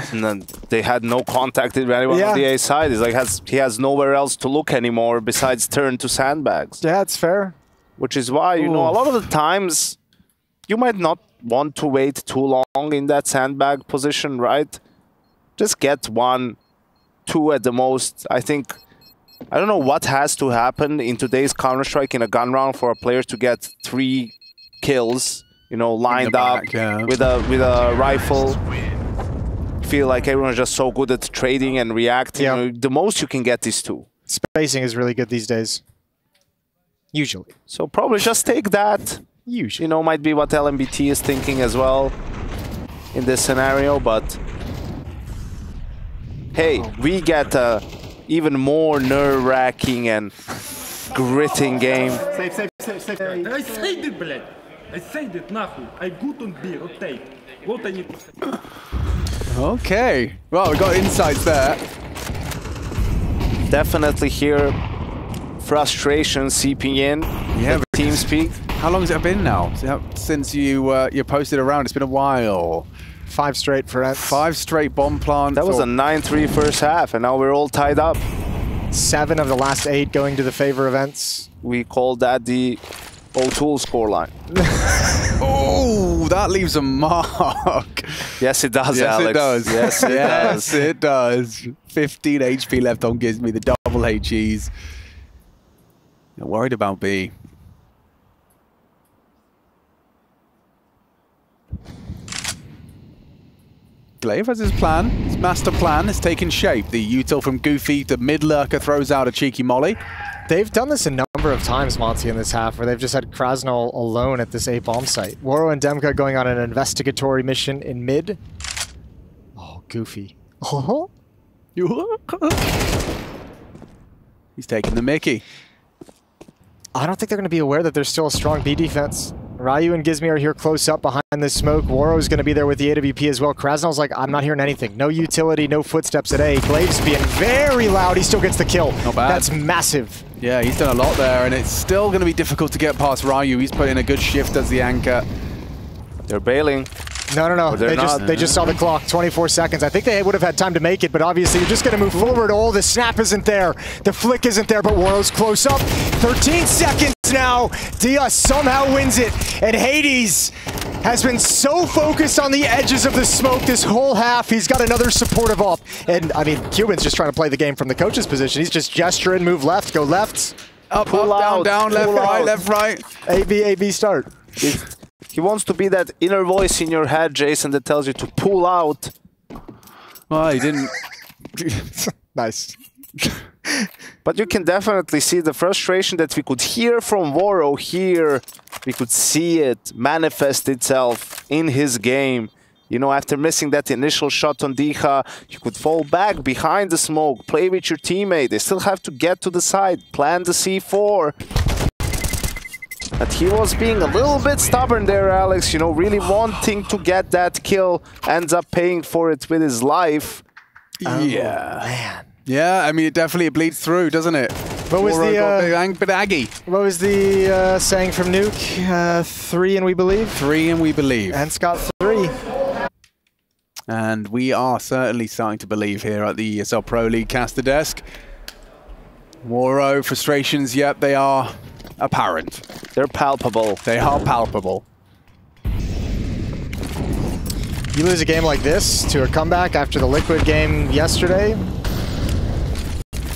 they had no contact with anyone on the A side. It's like he has nowhere else to look anymore besides turn to sandbags. Yeah, it's fair. Which is why, you know, a lot of the times you might not want to wait too long in that sandbag position, right? Just get 1, 2 at the most. I think, I don't know what has to happen in today's Counter-Strike in a gun round for a player to get 3 kills, you know, lined up with a rifle. Feel like everyone's just so good at trading and reacting. Yeah. You know, the most you can get is 2. Spacing is really good these days. Usually. So probably just take that. Usually. You know, might be what LMBT is thinking as well in this scenario, but hey, we get a even more nerve-wracking and gritting game. Save. I saved it, блядь. I saved it, нахуй. I good on B, rotate. Вот они. Okay. Well, we got insights there. Definitely here, frustration seeping in. Yeah, the team speak. How long has it been now? Since you you posted around? It's been a while. 5 straight for ENCE. 5 straight bomb plants. That was a 9-3 first half, and now we're all tied up. 7 of the last 8 going to the favor of ENCE. We call that the O'Toole scoreline. Oh, that leaves a mark. Yes, it does, yes, Alex. It does. Yes, it yes, does. it does. 15 HP left on Gives Me, the double HEs. Not worried about B. Glaive has his plan. His master plan is taking shape. The util from Goofy, the mid lurker throws out a cheeky molly. They've done this a number of times, Monte, in this half, where they've just had Krasnal alone at this A-bomb site. Woro and Demka going on an investigatory mission in mid. Oh, Goofy. Oh. He's taking the mickey. I don't think they're going to be aware that there's still a strong B defense. Ryu and Gizmi are here close up behind the smoke. Woro's going to be there with the AWP as well. Krasnal's like, I'm not hearing anything. No utility, no footsteps at A. Glaive's being very loud. He still gets the kill. Not bad. That's massive. Yeah, he's done a lot there, and it's still going to be difficult to get past Ryu. He's put in a good shift as the anchor. They're bailing. No. They just saw the clock. 24 seconds. I think they would have had time to make it, but obviously you're just going to move forward. Oh, the snap isn't there. The flick isn't there, but Woro's close up. 13 seconds now. Dia somehow wins it, and Hades has been so focused on the edges of the smoke this whole half. He's got another supportive op. And, I mean, Cuban's just trying to play the game from the coach's position. He's just gesturing, move left, go left. Up, pull out, down, left, right, left, right. A-B, start. He wants to be that inner voice in your head, Jason, that tells you to pull out. Well, he didn't. Nice. But you can definitely see the frustration that we could hear from Woro here. We could see it manifest itself in his game. You know, after missing that initial shot on Diha, you could fall back behind the smoke, play with your teammate. They still have to get to the side, plan the C4. But he was being a little bit stubborn there, Alex, you know, really wanting to get that kill, ends up paying for it with his life. Yeah. Oh, man. Yeah, I mean, it definitely bleeds through, doesn't it? What was bit aggy. What was the saying from Nuke? 3 and we believe? 3 and we believe. ENCE got 3. And we are certainly starting to believe here at the ESL Pro League caster desk. Woro, frustrations, yep, they are apparent. They're palpable. They are palpable. You lose a game like this to a comeback after the Liquid game yesterday,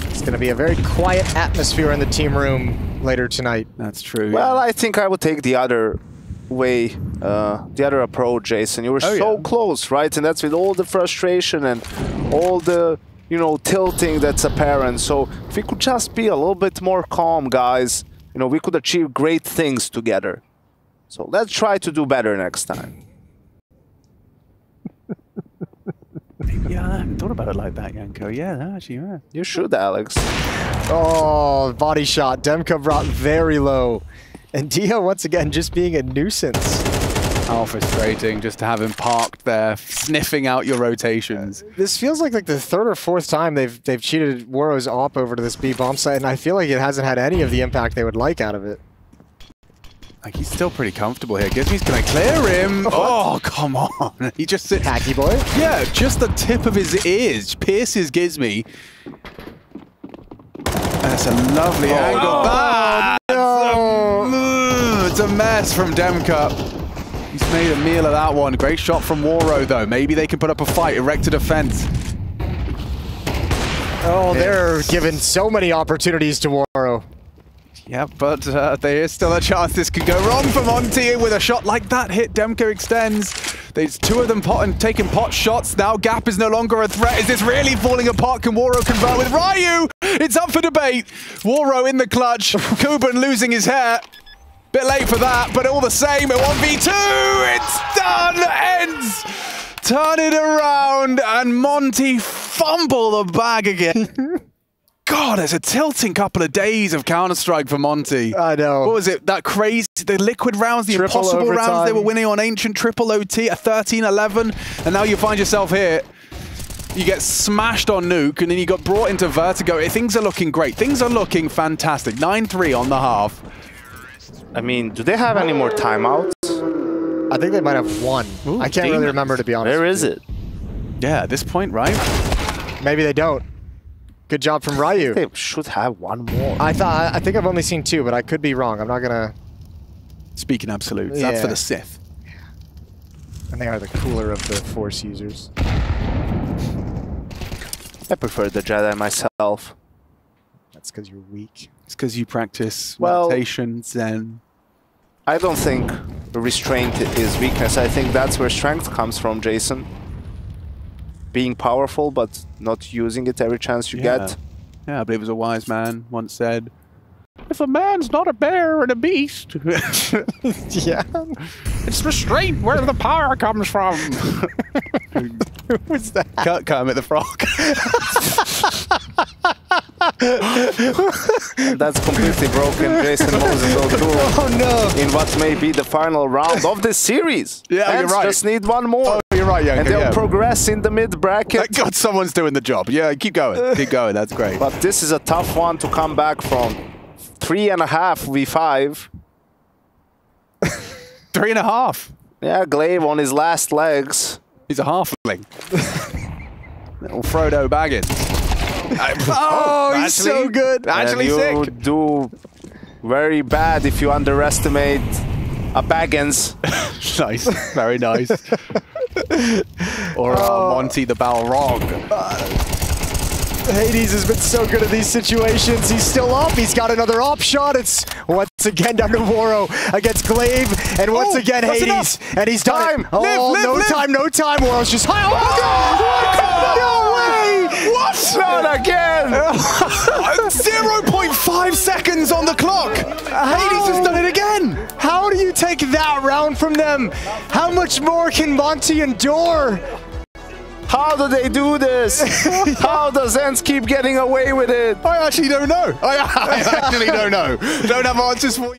it's going to be a very quiet atmosphere in the team room later tonight. That's true. Well, I think I would take the other way, the other approach, Jason. You were so close, right? And that's with all the frustration and all the, you know, tilting that's apparent. So if we could just be a little bit more calm, guys, you know, we could achieve great things together. So let's try to do better next time. Yeah, I hadn't thought about it like that, Yanko. Yeah, actually, yeah. You should, Alex. Oh, body shot. Demka brought very low. And Dio, once again, just being a nuisance. How frustrating just to have him parked there, sniffing out your rotations. This feels like the 3rd or 4th time they've cheated Woro's op over to this B bomb site, and I feel like it hasn't had any of the impact they would like out of it. Like, he's still pretty comfortable here. Gizmi's gonna clear him. Oh, come on. He just sits. Hacky boy? Yeah, just the tip of his ears pierces Gizmi. That's a lovely angle. No. It's a mess from Demka. He's made a meal of that one. Great shot from Woro, though. Maybe they can put up a fight, erect a defense. Oh, they're giving so many opportunities to Woro. Yeah, but there is still a chance this could go wrong for Monte with a shot like that hit. Demka extends. There's 2 of them taking pot shots. Now Gap is no longer a threat. Is this really falling apart? Can Woro convert with Ryu? It's up for debate. Woro in the clutch. Kuban losing his hair. Bit late for that, but all the same, at 1v2, it's done! ENCE turn it around, and Monte fumble the bag again. God, it's a tilting couple of days of Counter-Strike for Monte. I know. What was it? That crazy, the liquid rounds, the Triple impossible rounds overtime. they were winning on Ancient, triple OT, a 13-11, and now you find yourself here. You get smashed on Nuke, and then you got brought into Vertigo. Things are looking great. Things are looking fantastic. 9-3 on the half. I mean, do they have any more timeouts? I think they might have one. Ooh, I can't really remember, to be honest. Where is it? Yeah, at this point, right? Maybe they don't. Good job from Ryu. They should have one more. I think I've only seen 2, but I could be wrong. I'm not gonna. Speaking absolutes, Yeah. that's for the Sith. And they are the cooler of the Force users. I prefer the Jedi myself. That's because you're weak. It's because you practice Well- meditation, Zen. I don't think restraint is weakness. I think that's where strength comes from, Jason. Being powerful, but not using it every chance you get. Yeah, I believe it was a wise man once said, if a man's not a bear and a beast, Yeah. it's restraint where the power comes from. Who was that? Kermit the Frog. And that's completely broken Jason Moses Oh no. in what may be the final round of this series. Yeah, you're Ents right. just need one more. Oh, you're right, yeah. And they'll progress in the mid-bracket. Thank God someone's doing the job. Yeah, keep going. Keep going. That's great. But this is a tough one to come back from. 3.5 v5. 3.5. Yeah, Glaive on his last legs. He's a halfling. Little Frodo Baggins. Oh, he's so good. Actually and you sick. do very bad if you underestimate a Baggins. Nice. Very nice. Or Monte the Balrog. Hades has been so good at these situations. He's still up. He's got another op shot. It's once again down to Woro against Glaive. And once again, that's Hades. enough. And he's done it. Oh, Live. no time. Woro's just high. Oh, no way. What? Not again! 0.5 seconds on the clock. Hades has done it again. How do you take that round from them? How much more can Monte endure? How do they do this? How does ENCE keep getting away with it? I actually don't know. I actually don't know. Don't have answers for you.